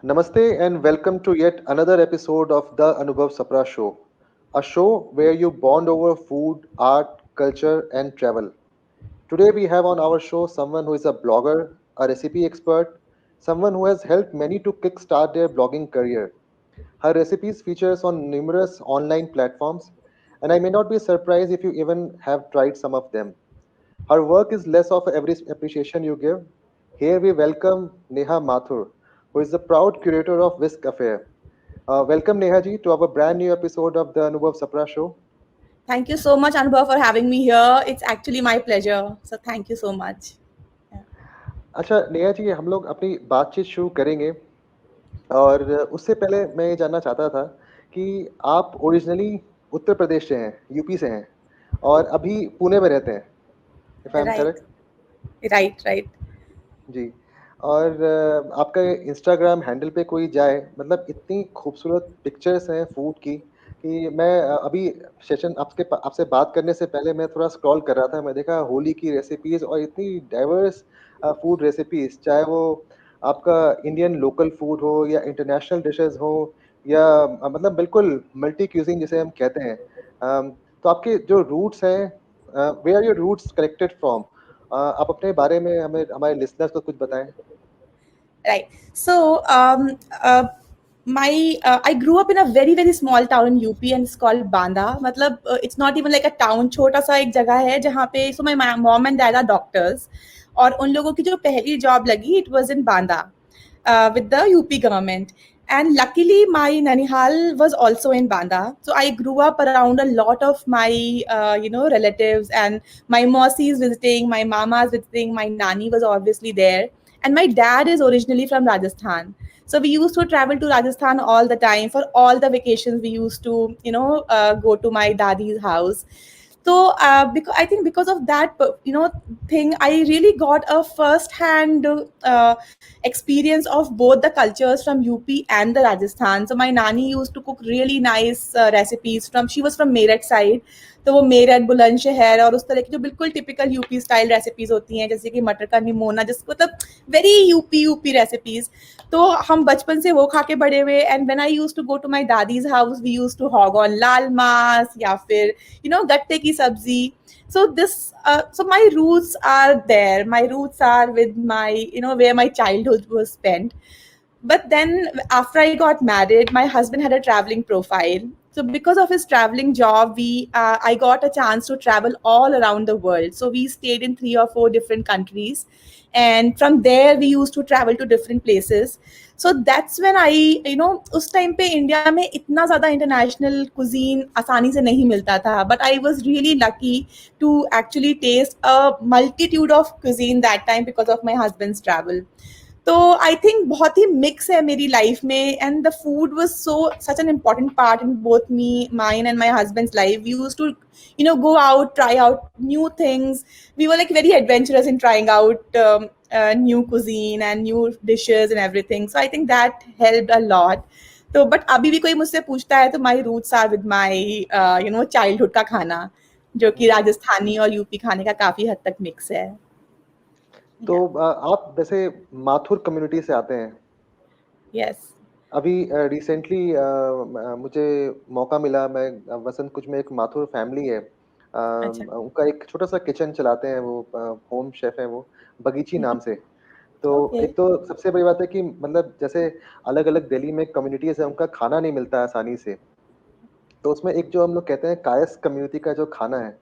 Namaste and welcome to yet another episode of the Anubhav Sapra Show, a show where you bond over food, art, culture, and travel. Today we have on our show someone who is a blogger, a recipe expert, someone who has helped many to kickstart their blogging career. Her recipes features on numerous online platforms, and I may not be surprised if you even have tried some of them. Her work is less of every appreciation you give. Here we welcome Neha Mathur, who is the proud curator of Whisk Affair. Welcome Neha ji to our brand new episode of the Anubhav Sapra Show. Thank you so much, Anubhav, for having me here. It's actually my pleasure. So thank you so much. Yeah. अच्छा नेहा जी हम लोग अपनी बातचीत शुरू करेंगे और उससे पहले मैं ये जानना चाहता था कि आप ओरिजिनली उत्तर प्रदेश से हैं, यूपी से हैं और अभी पुणे में रहते हैं, if I am Right, correct? right. जी। और आपका इंस्टाग्राम हैंडल पे कोई जाए मतलब इतनी खूबसूरत पिक्चर्स हैं फूड की कि मैं अभी सेशन आपसे बात करने से पहले मैं थोड़ा स्क्रॉल कर रहा था, मैं देखा होली की रेसिपीज और इतनी डाइवर्स फूड रेसिपीज, चाहे वो आपका इंडियन लोकल फूड हो या इंटरनेशनल डिशेस हो या मतलब बिल्कुल मल्टी क्यूजिंग जिसे हम कहते हैं। तो आपके जो रूट्स हैं, where are your roots connected from? आप अपने बारे में हमें हमारे लिसनर्स को कुछ बताएं। Right. So, my I grew up in a very small town in UP and it's called Banda. मतलब it's not even like a town. छोटा सा एक जगह है जहाँ पे so my mom and dad are doctors और उन लोगों की जो पहली job लगी it was in Banda with the UP government. And luckily, my Nanihal was also in Banda. So I grew up around a lot of my, relatives and my mausis visiting, my mamas visiting, my nani was obviously there. And my dad is originally from Rajasthan. So we used to travel to Rajasthan all the time for all the vacations. We used to, go to my daddy's house. So because I think because of that, thing, I really got a first-hand experience of both the cultures from UP and the Rajasthan. So my nani used to cook really nice recipes from. She was from Meerut side, तो वो मेरठ बुलंदशहर और उस तरह की जो बिल्कुल typical UP style recipes होती हैं जैसे कि मटर का निमोना जिसको मतलब वेरी यूपी रेसिपीज तो हम बचपन से वो खा के बड़े हुए and when I used to go to my dadi's house we used to hog on laal maas या फिर गट्टे की सब्जी so this so my roots are there, my roots are with my where my childhood was spent. But then after I got married, my husband had a traveling profile. So because of his traveling job, we I got a chance to travel all around the world. So we stayed in 3 or 4 different countries, and from there we used to travel to different places. So that's when I उस time पे India में इतना ज़्यादा international cuisine आसानी से नहीं मिलता था, but I was really lucky to actually taste a multitude of cuisine that time because of my husband's travel. तो आई थिंक बहुत ही मिक्स है मेरी लाइफ में and the food was so such an important part in both me mine and my husband's life. We used to go out, try out new things. We were like very adventurous in trying out new cuisine and new dishes and everything. So I think that helped a lot. तो but अभी भी कोई मुझसे पूछता है तो my roots are with my childhood का खाना जो कि राजस्थानी और यूपी खाने का काफी हद तक मिक्स है. तो आप वैसे माथुर कम्युनिटी से आते हैं। यस. अभी रिसेंटली मुझे मौका मिला, मैं वसंत कुछ में एक माथुर फैमिली है, अच्छा. उनका एक छोटा सा किचन चलाते हैं वो, होम शेफ है वो, बगीची नाम से। तो ओके. एक तो सबसे बड़ी बात है कि मतलब जैसे अलग अलग दिल्ली में कम्युनिटीज है, उनका खाना नहीं मिलता आसानी से। तो उसमें एक जो हम लोग कहते हैं कायस्थ कम्युनिटी का जो खाना है,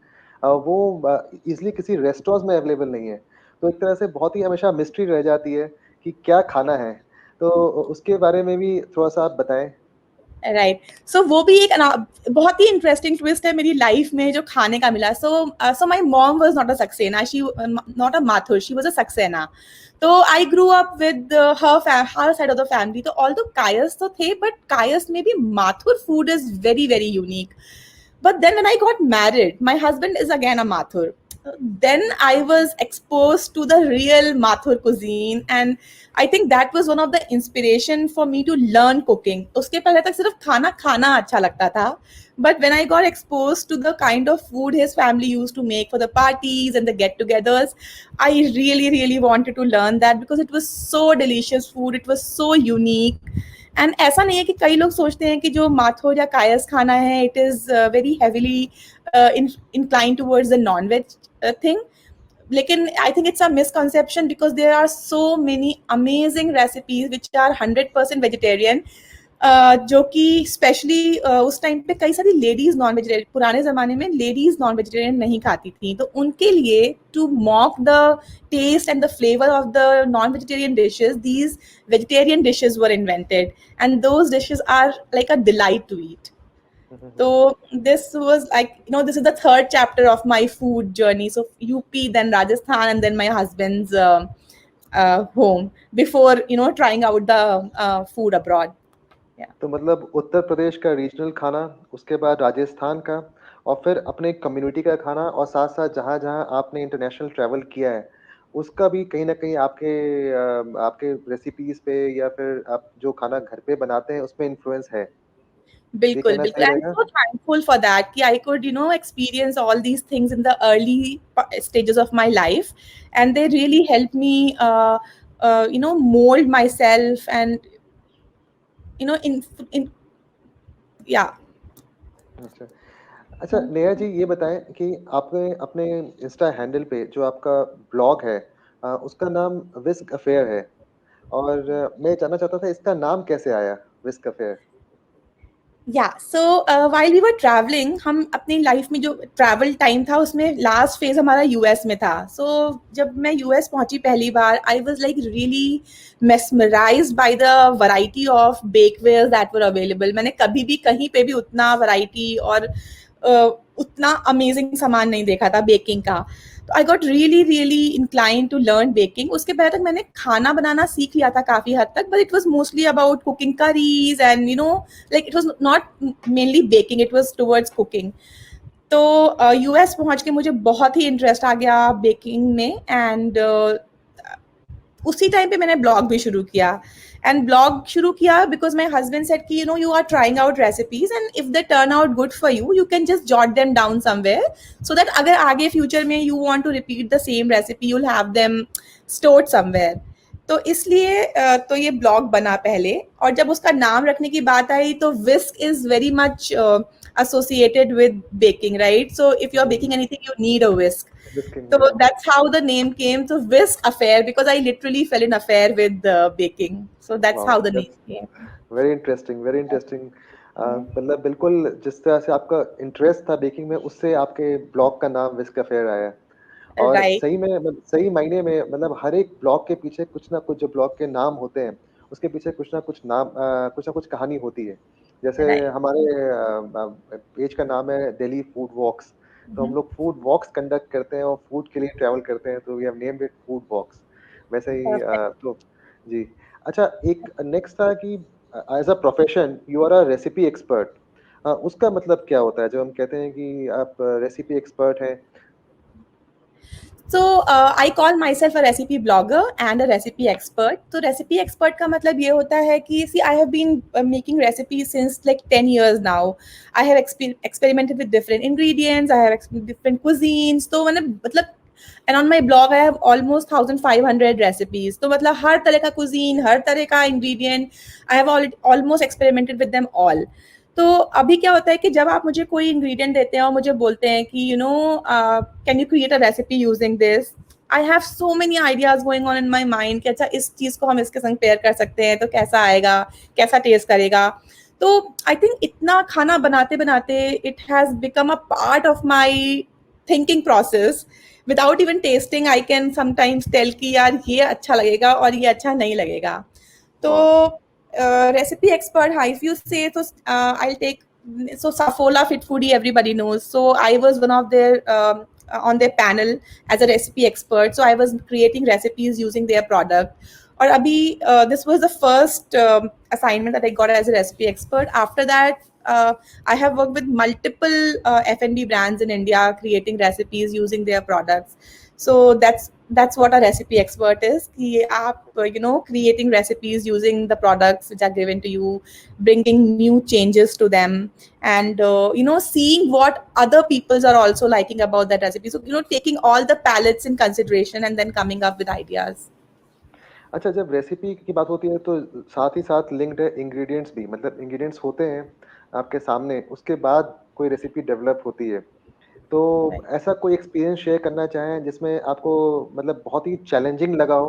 वो इजिली किसी रेस्टोरेंट्स में अवेलेबल नहीं है। तो एक तरह से बहुत ही हमेशा मिस्ट्री रह जाती है कि क्या खाना है। तो उसके बारे में भी थोड़ा सा आप बताएं। राइट. सो वो भी एक बहुत ही इंटरेस्टिंग ट्विस्ट है मेरी लाइफ में जो खाने का मिला. So my mom was not a Saxena, she not a Mathur, she was a Saxena. तो I grew up with her side of the family. तो ऑल दो कायस तो थे बट कायस में भी Mathur food is very unique. But then when I got married, my husband is again a Mathur. Then I was exposed to the real Mathur cuisine, and I think that was one of the inspiration for me to learn cooking. उसके पहले तक सिर्फ खाना खाना अच्छा लगता था, But when I got exposed to the kind of food his family used to make for the parties and the get-togethers, I really, really wanted to learn that because it was so delicious food. It was so unique. And ऐसा नहीं है कि कई लोग सोचते हैं कि जो माथुर या कायस खाना है it is very heavily inclined towards the non-veg thing. लेकिन I think it's a misconception because there are so many amazing recipes which are 100% vegetarian, जो कि स्पेशली उस टाइम पे कई सारी लेडीज नॉन वेजिटेरियन, पुराने ज़माने में लेडीज नॉन वेजिटेरियन नहीं खाती थी, तो उनके लिए to mock the taste and the flavor of the non-vegetarian dishes, these vegetarian dishes were invented, and those dishes are like a delight to eat. So this was like, this is the third chapter of my food journey. So UP, then Rajasthan, and then my husband's home before trying out the food abroad. Yeah. तो मतलब उत्तर प्रदेश का regional खाना, उसके बाद राजस्थान का, और फिर अपने कम्युनिटी का खाना, और साथ साथ जहाँ जहाँ आपने इंटरनेशनल ट्रैवल किया है उसका भी कहीं ना कहीं आपके रेसिपीज पे या फिर आप जो खाना घर पे बनाते हैं उसमें इन्फ्लुएंस है। ये बिल्कुल कहना बिल्कुल, सही आई एम रहेगा? सो थैंकफुल फॉर दैट कि I could experience all these things in the early stages of my life, and they really helped me mold myself and in yeah. अच्छा अच्छा, नेहा जी ये बताएं कि आपने अपने इंस्टा हैंडल पे जो आपका ब्लॉग है उसका नाम विस्क अफेयर है, और मैं जानना चाहता था इसका नाम कैसे आया, विस्क अफेयर? या so while we were travelling, हम अपनी लाइफ में जो ट्रैवल टाइम था उसमें लास्ट फेज हमारा यूएस में था. सो जब मैं यूएस पहुंची पहली बार, I was like really mesmerized by the variety of bakewares that were available. मैंने कभी भी कहीं पे भी उतना वैरायटी और उतना अमेजिंग सामान नहीं देखा था बेकिंग का. तो I got really really incline to learn baking. उसके बाद तक मैंने खाना बनाना सीख लिया था काफ़ी हद तक, but it was mostly about cooking curries and like it was not mainly baking, it was towards cooking. तो यूएस पहुंच के मुझे बहुत ही इंटरेस्ट आ गया बेकिंग में, एंड उसी टाइम पे मैंने ब्लॉग भी शुरू किया. एंड ब्लॉग शुरू किया बिकॉज माई हस्बैंड सेड कि you are trying out recipes, and if they turn out good for you can just jot them down somewhere, so that अगर आगे फ्यूचर में you want to repeat the same recipe, you will have them stored somewhere. तो इसलिए तो ये blog बना पहले, और जब उसका नाम रखने की बात आई तो whisk is very much associated with baking, right? So if you're baking anything, you need a whisk. Whisking, So yeah. that's how the name came to Whisk Affair, because I literally fell in affair with baking. So that's Wow, how the name that's came. Very interesting, very interesting. मतलब बिल्कुल जिस तरह से आपका interest था baking में, उससे आपके ब्लॉग का नाम विस्क अफेयर आया। और Right. सही में सही मायने में मतलब हर एक ब्लॉग के पीछे कुछ ना कुछ, जो ब्लॉग के नाम होते हैं उसके पीछे कुछ ना कुछ कहानी होती है। जैसे Right. हमारे पेज का नाम है दिल्ली फूड वॉक्स, तो हम लोग फूड वॉक्स कंडक्ट करते हैं और फूड के लिए ट्रैवल करते हैं, तो we have named it food walks. वैसे ही Perfect. तो जी। अच्छा, एक नेक्स्ट था कि as a profession you are a recipe expert. उसका मतलब क्या होता है जब हम कहते हैं कि आप रेसिपी एक्सपर्ट हैं? So I call myself a recipe blogger and a recipe expert. तो recipe expert का मतलब ये होता है कि see, I have been making recipes since like 10 years now. I have experimented with different ingredients. I have different cuisines. तो मतलब and on my blog I have almost 1500 recipes. तो मतलब हर तरह का cuisine, हर तरह का ingredient, I have almost experimented with them all. तो अभी क्या होता है कि जब आप मुझे कोई इंग्रेडिएंट देते हैं और मुझे बोलते हैं कि can you create a recipe using this, I have so many ideas going on in my mind कि अच्छा इस चीज़ को हम इसके संग पेयर कर सकते हैं तो कैसा आएगा, कैसा टेस्ट करेगा. तो आई थिंक इतना खाना बनाते बनाते it has become a part of my thinking process. Without even tasting I can sometimes tell कि यार ये अच्छा लगेगा और ये अच्छा नहीं लगेगा. तो recipe expert, if you say so, I'll take, so Safola Fit Foodie, everybody knows. So I was one of their on their panel as a recipe expert. So I was creating recipes using their product. Or abhi, this was the first assignment that I got as a recipe expert. After that, I have worked with multiple F&B brands in India creating recipes using their products. So that's what a recipe expert is, कि आप creating recipes using the products which are given to you, bringing new changes to them, and seeing what other peoples are also liking about that recipe. So taking all the palettes in consideration and then coming up with ideas. अच्छा, जब recipe की बात होती है तो साथ ही साथ linked है इंग्रीडिएंट्स भी, मतलब इंग्रीडिएंट्स होते हैं आपके सामने, उसके बाद कोई रेसिपी डेवलप होती है। तो Right. ऐसा कोई एक्सपीरियंस शेयर करना चाहें जिसमें आपको मतलब बहुत ही चैलेंजिंग लगा हो?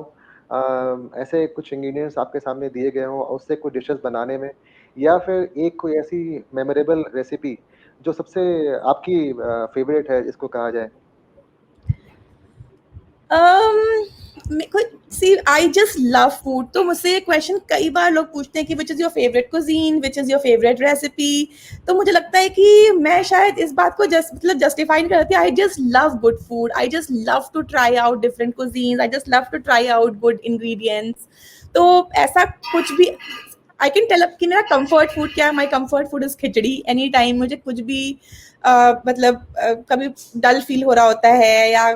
ऐसे कुछ इंग्रीडिएंट्स आपके सामने दिए गए हों और उससे कोई डिशेज़ बनाने में, या फिर एक कोई ऐसी मेमोरेबल रेसिपी जो सबसे आपकी फ़ेवरेट है जिसको कहा जाए? मेरे को सी आई जस्ट लव फूड, तो मुझसे ये क्वेश्चन कई बार लोग पूछते हैं कि which is your favourite cuisine, which is your favourite recipe. तो मुझे लगता है कि मैं शायद इस बात को मतलब जस्टिफाई नहीं करती। I just love good food, I just love to try out different cuisine, I just love to try out good ingredients. तो ऐसा कुछ भी आई कैन टेल अप कि मेरा कंफर्ट फूड क्या है। My comfort food is khichdi. Any time मुझे कुछ भी मतलब कभी डल फील हो रहा होता है, या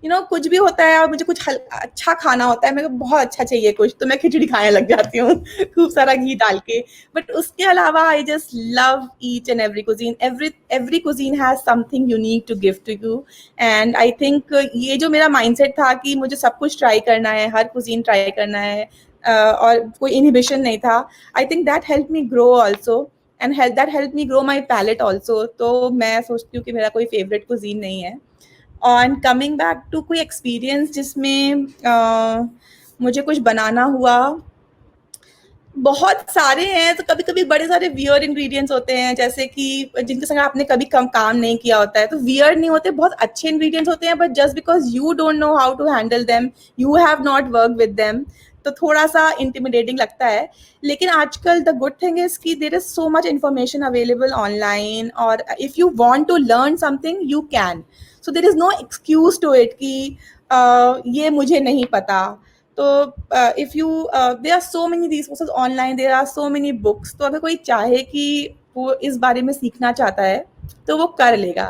कुछ भी होता है और मुझे कुछ अच्छा खाना होता है, मेरे को बहुत अच्छा चाहिए कुछ, तो मैं खिचड़ी खाने लग जाती हूँ खूब सारा घी डाल के। बट उसके अलावा I just love each and every cuisine. Every cuisine has something unique to give to you. And I think ये जो मेरा माइंडसेट था कि मुझे सब कुछ ट्राई करना है, हर कुजीन ट्राई करना है, और कोई इनहिबिशन नहीं था, I think that help me grow also, and that help me grow my palate also. तो मैं सोचती हूँ कि मेरा कोई फेवरेट कुजीन नहीं है। ऑन कमिंग बैक टू कोई एक्सपीरियंस जिसमें मुझे कुछ बनाना हुआ, बहुत सारे हैं। तो कभी कभी बड़े सारे वियर इंग्रेडिएंट्स होते हैं, जैसे कि जिनके संग आपने कभी कम काम नहीं किया होता है, तो वियर नहीं होते, बहुत अच्छे इंग्रेडिएंट्स होते हैं, but just because you don't know how to handle them, you have not work with them, तो थोड़ा सा इंटिमिडेटिंग लगता है। लेकिन आजकल द गुड थिंग इज कि there is so much information available online, और if you want to learn something you can. So there is no excuse to it कि ये मुझे नहीं पता। तो if you there are so many resources online, there are so many books, तो अगर कोई चाहे कि वो इस बारे में सीखना चाहता है तो वो कर लेगा।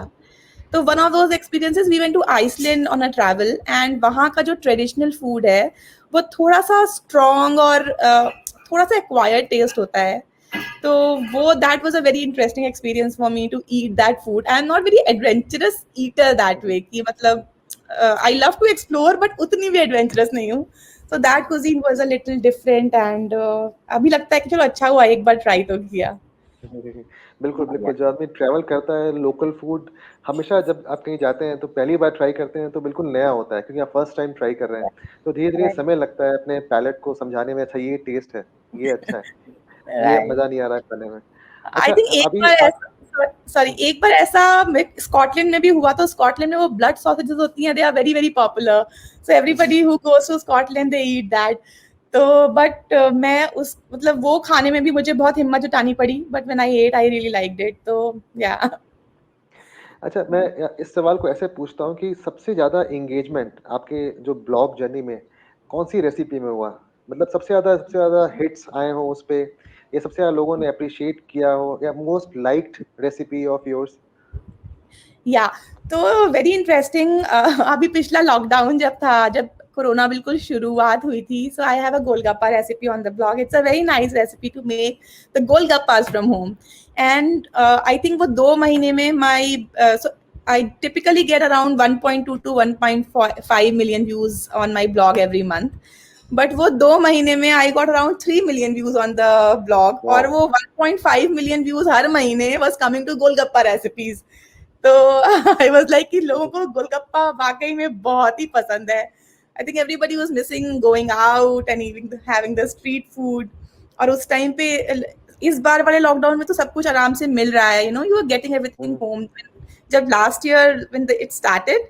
तो one of those experiences, we went to Iceland on a travel, and वहाँ का जो ट्रेडिशनल फूड है वो थोड़ा सा स्ट्रॉन्ग और थोड़ा सा एक्वायर्ड टेस्ट होता है। तो वो that was a very interesting experience for me to eat that food. I am not very adventurous eater that way, कि मतलब I love to explore but उतनी भी एडवेंचरस नहीं हूँ। So that cuisine was a little different, and अभी लगता है कि चलो अच्छा हुआ एक बार ट्राई तो किया। जी, जी, जी। बिल्कुल, बिल्कुल, जो आदमी ट्रैवल करता है, लोकल फूड हमेशा जब आप कहीं जाते हैं, तो पहली बार ट्राई करते हैं, तो बिल्कुल नया होता है क्योंकि आप फर्स्ट टाइम ट्राई कर रहे हैं। तो धीरे-धीरे राइट, समय लगता है अपने पैलेट को समझाने में, अच्छा ये टेस्ट है, ये अच्छा है, ये अब राइट। मज़ा नहीं आ रहा है खाने में। आई अच्छा, थिंक एक अभी बार आप ऐसा, सॉरी, एक बार ऐसा स्कॉटलैंड में भी हुआ। तो स्कॉटलैंड में वो ब्लड सॉसेजेस होती हैं, they are very very popular, so हुँ, हुँ। Everybody who goes to Scotland they eat that. तो बट मैं उस मतलब वो खाने में भी मुझे बहुत हिम्मत जुटानी पड़ी, but when I ate I really liked it. तो या अच्छा, मैं इस सवाल को ऐसे पूछता हूँ कि सबसे ज़्यादा एंगेजमेंट आपके जो ब्लॉग जर्नी में कौन-सी रेसिपी में हुआ? मतलब सबसे ज़्यादा हिट्स आए हों उस पे, या सबसे ज़्यादा लोगों ने एप्रिशिएट किया हो, या most liked recipe of yours? या तो वेरी इंटरेस्टिंग। अभी पिछला लॉकडाउन जब था, जब कोरोना बिल्कुल शुरुआत हुई थी, so I have a golgappa recipe on the blog. It's a very nice recipe to make the golgappas from home. And I think वो 2 महीने में my I typically get around 1.2 to 1.5 million views on my blog every month. But वो 2 महीने में I got around 3 million views on the blog, और wow! वो 1.5 million views हर महीने was coming to golgappa recipes. तो आई वाज लाइक कि लोगों को गोलगप्पा वाकई में बहुत ही पसंद है। I think everybody was missing going out and having the street food. और उस टाइम पे इस बार वाले लॉकडाउन में तो सब कुछ आराम से मिल रहा है, you are getting hmm, everything hmm. Home. जब last year when it started,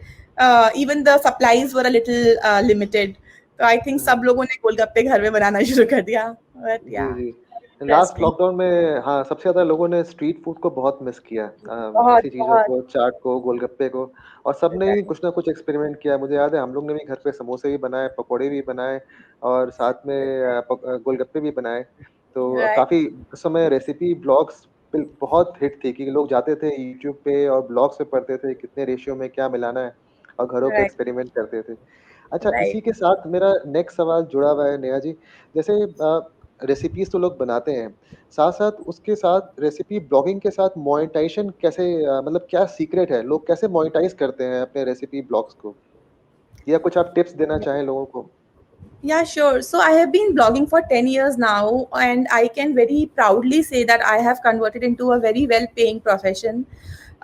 even the supplies were a little limited. तो आई थिंक हुँ, सब हुँ। लोगों ने गोलगप्पे घर में बनाना शुरू कर दिया। बट या जी, जी। Last interesting. लॉकडाउन में हाँ, सबसे ज़्यादा लोगों ने स्ट्रीट फूड को बहुत मिस किया। बहुत ऐसी चीज़ों बहुत को, चाट को, गोलगप्पे को, और सबने ही कुछ ना कुछ एक्सपेरिमेंट किया। मुझे याद है हम लोग ने भी घर पे समोसे भी बनाए, पकोड़े भी बनाए, और साथ में गोलगप्पे भी बनाए। तो राइट। काफ़ी उस समय रेसिपी ब्लॉग्स बहुत हिट थी कि लोग जाते थे यूट्यूब पे और ब्लॉग्स पे पढ़ते थे कितने रेशियो में क्या मिलाना है और घरों पे राइट, एक्सपेरिमेंट करते थे। अच्छा, इसी राइट। के साथ मेरा नेक्स्ट सवाल जुड़ा हुआ है नेहा जी। जैसे रेसिपीज तो लोग बनाते हैं, साथ साथ उसके साथ रेसिपी ब्लॉगिंग के साथ मोनेटाइजेशन कैसे, मतलब क्या सीक्रेट है, लोग कैसे मोनेटाइज करते हैं अपने रेसिपी ब्लॉग्स को, या कुछ आप टिप्स देना चाहें लोगों को? Yeah, sure. So I have been blogging for 10 years now, and I can very proudly say that I have converted into a very well paying profession.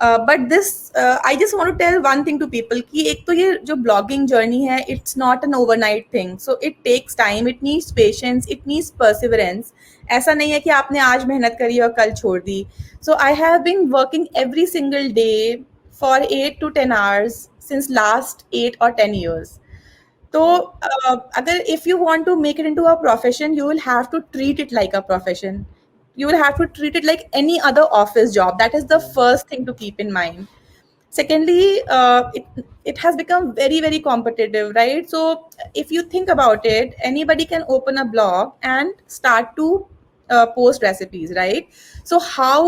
But this, I just want to tell one thing to people कि एक तो ये जो blogging journey है, it's not an overnight thing. So it takes time, it needs patience, it needs perseverance. ऐसा नहीं है कि आपने आज मेहनत करी और कल छोड़ दी. So I have been working every single day for 8 to 10 hours since last 8 or 10 years. तो Wow. अगर if you want to make it into a profession you will have to treat it like a profession. You will have to treat it like any other office job. That is the first thing to keep in mind. Secondly, it has become very very competitive, right? So if you think about it, anybody can open a blog and start to post recipes, right? So how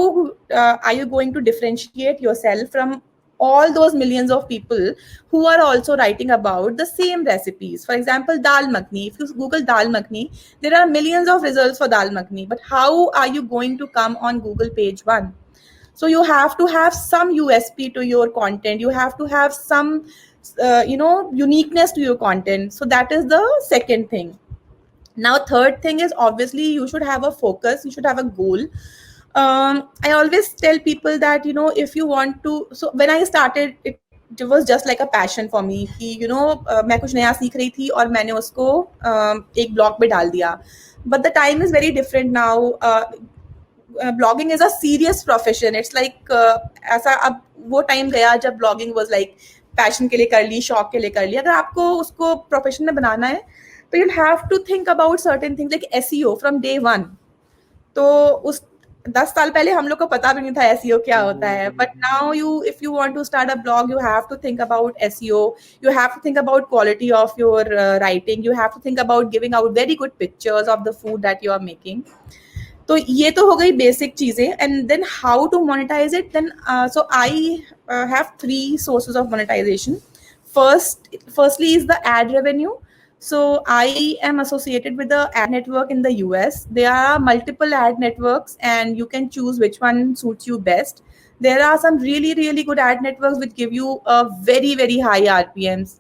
are you going to differentiate yourself from all those millions of people who are also writing about the same recipes? For example, dal makhni. If you google dal makhni, there are millions of results for dal makhni, but how are you going to come on Google page one? So you have to have some USP to your content, you have to have some uniqueness to your content. So that is the second thing. Now third thing is obviously you should have a focus, you should have a goal. I always tell people that if you want to, so when I started it was just like a passion for me कि मैं कुछ नया सीख रही थी और मैंने उसको एक ब्लॉग पे डाल दिया. But the time is very different now. Blogging is a serious profession. It's like ऐसा अब वो टाइम गया जब ब्लॉगिंग वाज लाइक पैशन के लिए कर ली, शौक के लिए कर ली. अगर आपको उसको प्रोफेशन में बनाना है तो you have to think about certain things like SEO from day one. तो उस 10 साल पहले हम लोग को पता भी नहीं था एसईओ क्या होता है. But now you if you want to start a blog you have to think about SEO, you have to think about quality of your writing, you have to think about giving out very good pictures of the food that you are making. तो ये तो हो गई basic चीजें. And then how to monetize it. Then so I have 3 sources of monetization. Firstly is the ad revenue. So I am associated with the ad network in the US. There are multiple ad networks and you can choose which one suits you best. There are some really really good ad networks which give you a very very high RPMs.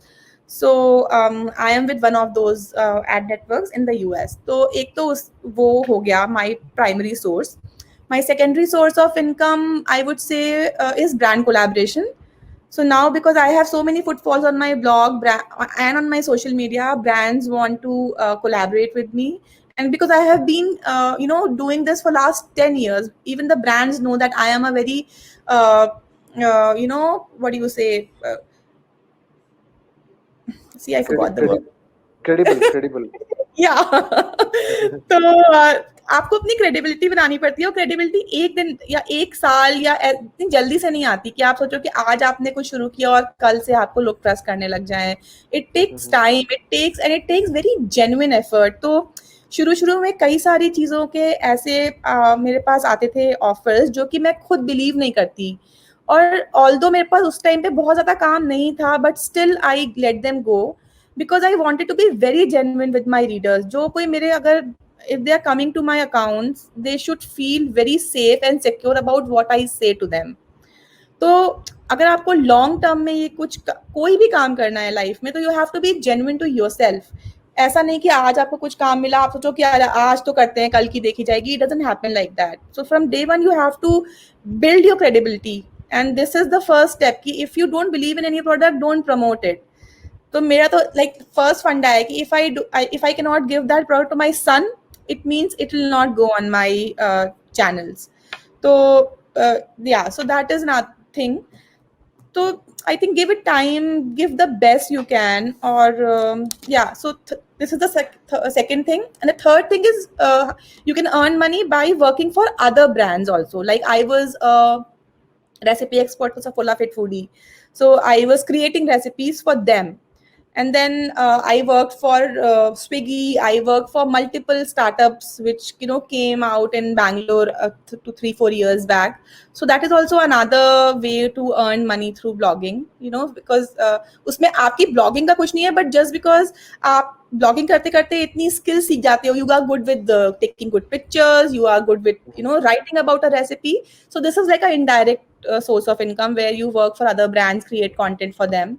So I am with one of those ad networks in the US. तो एक तो वो हो गया my primary source. My secondary source of income I would say is brand collaboration. So now because I have so many footfalls on my blog and on my social media, brands want to collaborate with me. And because I have been doing this for last 10 years, even the brands know that I am a very what do you say, see I forgot the word. Credible credible. या तो आपको अपनी credibility बनानी पड़ती है. और credibility एक दिन या एक साल या इतनी जल्दी से नहीं आती कि आप सोचो कि आज आपने कुछ शुरू किया और कल से आपको लोग ट्रस्ट करने लग जाएं. It takes time, it takes very genuine effort. तो शुरू में कई सारी चीज़ों के ऐसे मेरे पास आते थे ऑफर्स जो कि मैं खुद बिलीव नहीं करती. और ऑल्दो मेरे पास उस टाइम पे बहुत ज़्यादा काम नहीं था but still I let them go because I wanted to be very genuine with my readers. जो कोई मेरे अगर if they are coming to my accounts, they should feel very safe and secure about what I say to them. तो अगर आपको long term में ये कोई भी काम करना है लाइफ में तो you have to be genuine to yourself. ऐसा नहीं कि आज आपको कुछ काम मिला आप सोचो कि आज तो करते हैं कल की देखी जाएगी. It doesn't happen like that. So from day one you have to build your credibility. And this is the first step कि if you don't believe in any product don't promote it. तो मेरा तो like first फंडा है कि if I cannot give that product to my son, it means it will not go on my channels. So yeah, so that is nothing. So I think give it time, give the best you can. Or yeah, so this is the second thing. And the third thing is you can earn money by working for other brands also. Like I was a recipe expert for Saffola Fit Foodie, so I was creating recipes for them. And then I worked for Swiggy. I worked for multiple startups which came out in Bangalore 3-4 years back. So that is also another way to earn money through blogging, because उसमें आपकी blogging का कुछ नहीं है, but just because आप blogging करते करते इतनी skills सीख जाते हो, you are good with taking good pictures, you are good with writing about a recipe. So this is like an indirect source of income where you work for other brands, create content for them.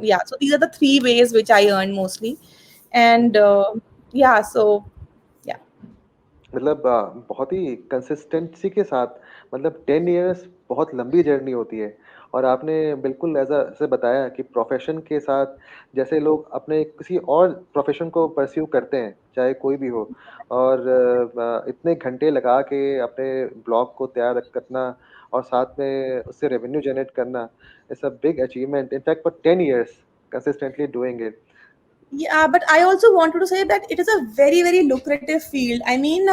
Yeah, so these are the three ways which I earn mostly. And yeah, so yeah. मतलब बहुत ही consistency के साथ, मतलब 10 years बहुत लंबी journey होती है। और आपने बिल्कुल ऐसे बताया कि प्रोफ़ेशन के साथ जैसे लोग अपने किसी और प्रोफ़ेशन को परस्यू करते हैं, चाहे कोई भी हो, और इतने घंटे लगा के अपने ब्लॉग को तैयार करना और साथ में उससे रेवेन्यू जनरेट करना, it's a big achievement. In fact for 10 years consistently doing it. Yeah, but I also wanted to say that it is a very, very lucrative field. I mean,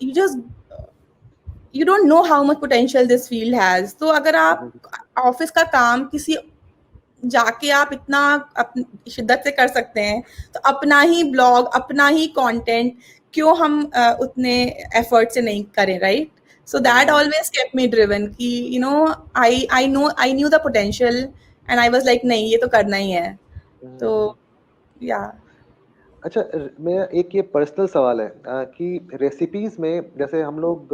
you just you don't know how much potential this field has. तो अगर आप office का काम किसी जाके आप इतना शिद्दत से कर सकते हैं, तो अपना ही ब्लॉग, अपना ही कंटेंट क्यों हम उतने एफर्ट से नहीं करें, right? So that always kept me driven कि I knew the potential and I was like नहीं, ये तो करना ही है। तो या अच्छा, मेरा एक ये पर्सनल सवाल है कि रेसिपीज़ में जैसे हम लोग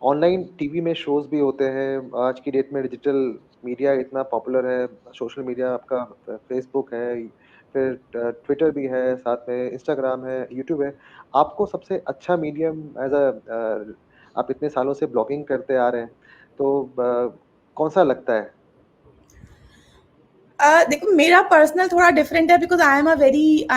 ऑनलाइन टीवी में शोज़ भी होते हैं, आज की डेट में डिजिटल मीडिया इतना पॉपुलर है, सोशल मीडिया आपका फेसबुक है, फिर ट्विटर भी है, साथ में इंस्टाग्राम है, यूट्यूब है। आपको सबसे अच्छा मीडियम आप इतने सालों से ब्लॉगिंग करते आ रहे हैं, तो कौन-सा लगता है? देखो, मेरा पर्सनल थोड़ा डिफरेंट है because I am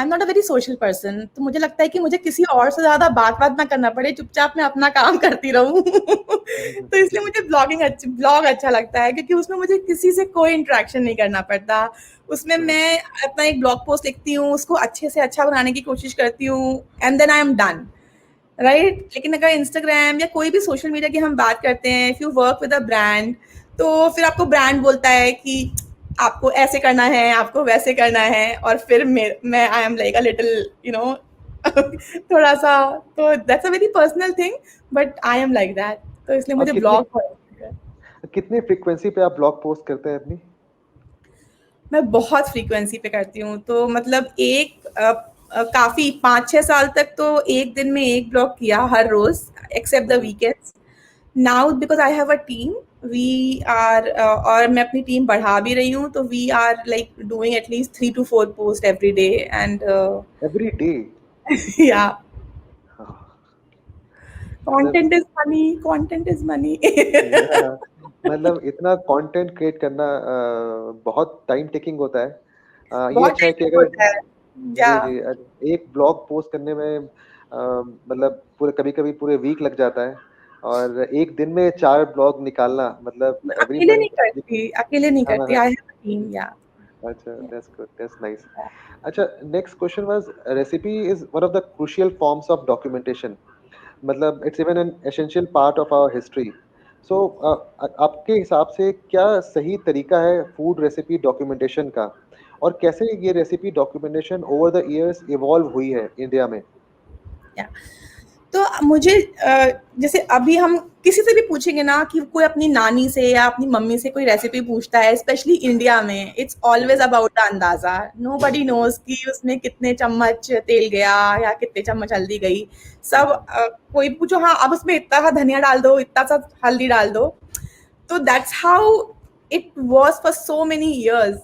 not a very social person. तो मुझे लगता है कि मुझे किसी और से ज्यादा बात ना करना पड़े, चुपचाप मैं अपना काम करती रहूं। तो इसलिए मुझे ब्लॉग अच्छा लगता है क्योंकि उसमें मुझे किसी से कोई इंटरेक्शन नहीं करना पड़ता। उसमें मैं अपना एक ब्लॉग पोस्ट लिखती हूँ, उसको अच्छे से अच्छा बनाने की कोशिश करती हूँ, and then I am done, right? लेकिन अगर इंस्टाग्राम या कोई भी सोशल मीडिया की हम बात करते हैं, if you work with a brand, तो फिर आपको ब्रांड बोलता है कि आपको ऐसे करना है, आपको वैसे करना है, और फिर मैं I am like a little थोड़ा सा। तो that's a very personal thing, but I am like that. तो इसलिए और मुझे कितनी ब्लॉग कितनी फ्रीक्वेंसी पे आप ब्लॉग पोस्ट करते हैं अपनी? मैं बहुत फ्रीक्वेंसी पे करती हूँ। तो मतलब काफी 5-6 साल तक तो एक दिन में एक ब्लॉग किया हर रोज, except the weekends. Now because I have a team, we are और मैं अपनी टीम बढ़ा भी रही हूँ, तो we are like doing at least 3 to 4 post every day and every day? Yeah हाँ, मतलब content is money, content is money. Yeah मतलब इतना कंटेंट क्रिएट करना बहुत टाइम टेकिंग होता है। ये बहुत अच्छा है कि टाइम अगर होता है। या जी, जी, एक ब्लॉग पोस्ट करने में मतलब पूरे कभी-कभी पूरे वीक लग जाता है, और एक दिन में 4 ब्लॉग निकालना मतलब एवरी अकेले नहीं मंथ। करती, अकेले नहीं हाँ, करती, हाँ। I have a team. Yeah अच्छा, दैट्स गुड, दैट्स नाइस। अच्छा, next question was recipe is one of the crucial forms of documentation, मतलब it's even an essential part of our history. So आपके हिसाब से क्या सही तरीका है फूड रेसिपी डॉक्यूमेंटेशन का? और कैसे ये recipe documentation over the years evolve हुई है इंडिया में? या तो मुझे जैसे अभी हम किसी से भी पूछेंगे ना कि कोई अपनी नानी से या अपनी मम्मी से कोई रेसिपी पूछता है, स्पेशली इंडिया में, इट्स ऑलवेज अबाउट द अंदाजा। नोबडी नोज कि उसमें कितने चम्मच तेल गया या कितने चम्मच हल्दी गई। सब कोई पूछो, हाँ अब उसमें इतना सा धनिया डाल दो, इतना सा हल्दी डाल दो। तो that's how it was for so many years.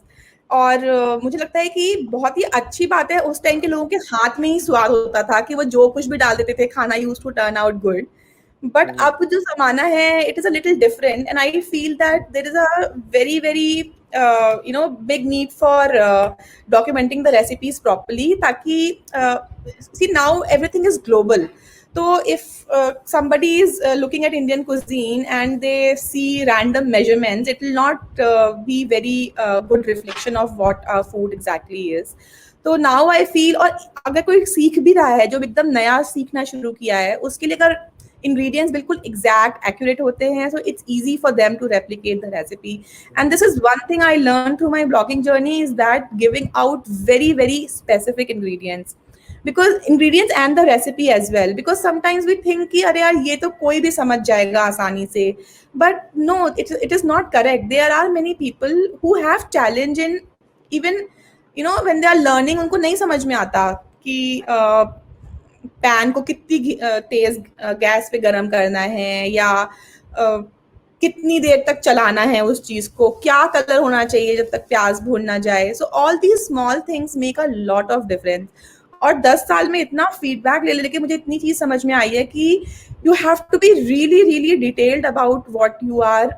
और मुझे लगता है कि बहुत ही अच्छी बात है, उस टाइम के लोगों के हाथ में ही स्वाद होता था कि वो जो कुछ भी डाल देते थे, खाना used to turn out good. But अब जो ज़माना है, it is a little different, and I feel that there is a very very big need for documenting the recipes properly, ताकि see now everything is global. So if somebody is looking at Indian cuisine and they see random measurements, it will not be very good reflection of what our food exactly is. तो now I feel, और अगर कोई सीख भी रहा है, जो एकदम नया सीखना शुरू किया है, उसके लिए अगर इंग्रेडिएंट्स बिल्कुल एग्जैक्ट एक्यूरेट होते हैं, so it's easy for them to replicate the recipe. And this is one thing I learn through my blogging journey is that giving out very very specific ingredients, because ingredients and the recipe as well, because sometimes we think कि अरे यार ये तो कोई भी समझ जाएगा आसानी से, but no, it is not correct. There are many people who have challenge in even when they are learning, उनको नहीं समझ में आता कि पैन को कितनी तेज गैस पे गरम करना है, या कितनी देर तक चलाना है उस चीज को, क्या कलर होना चाहिए जब तक प्याज भून ना जाए. So all these small things make a lot of difference. और 10 साल में इतना फीडबैक ले लेके मुझे इतनी चीज समझ में आई है कि you have to be really really detailed about what you are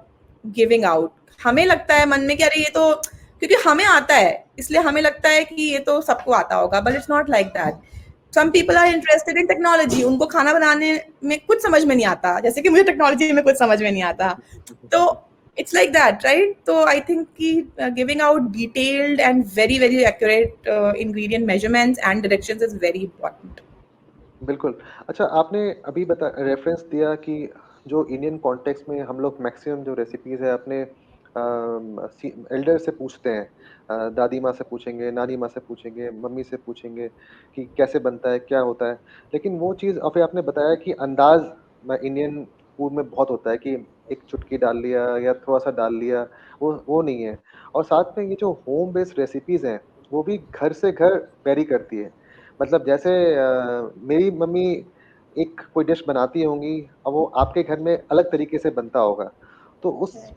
giving out. हमें लगता है मन में कि अरे ये तो, क्योंकि हमें आता है इसलिए हमें लगता है कि ये तो सबको आता होगा, but it's not like that. Some people are interested in technology, उनको खाना बनाने में कुछ समझ में नहीं आता, जैसे कि मुझे टेक्नोलॉजी में कुछ समझ में नहीं आता. तो it's like that, right? So I think कि giving out detailed and very very accurate ingredient measurements and directions is very important. बिल्कुल. अच्छा, आपने अभी रेफरेंस दिया कि जो इंडियन कॉन्टेक्स्ट में हम लोग मैक्सिमम जो रेसिपीज़ है अपने एल्डर से पूछते हैं, दादी माँ से पूछेंगे, नानी माँ से पूछेंगे, मम्मी से पूछेंगे कि कैसे बनता है, क्या होता है. लेकिन वो चीज़ अभी आपने बताया कि अंदाज़ इंडियन फूड में बहुत होता है कि एक चुटकी डाल लिया या थोड़ा-सा डाल लिया, वो नहीं है. और साथ में ये जो होम बेस्ड रेसिपीज़ हैं, वो भी घर से घर वेरी करती है. मतलब जैसे मेरी मम्मी एक कोई डिश बनाती होंगी, अब वो आपके घर में अलग तरीके से बनता होगा. तो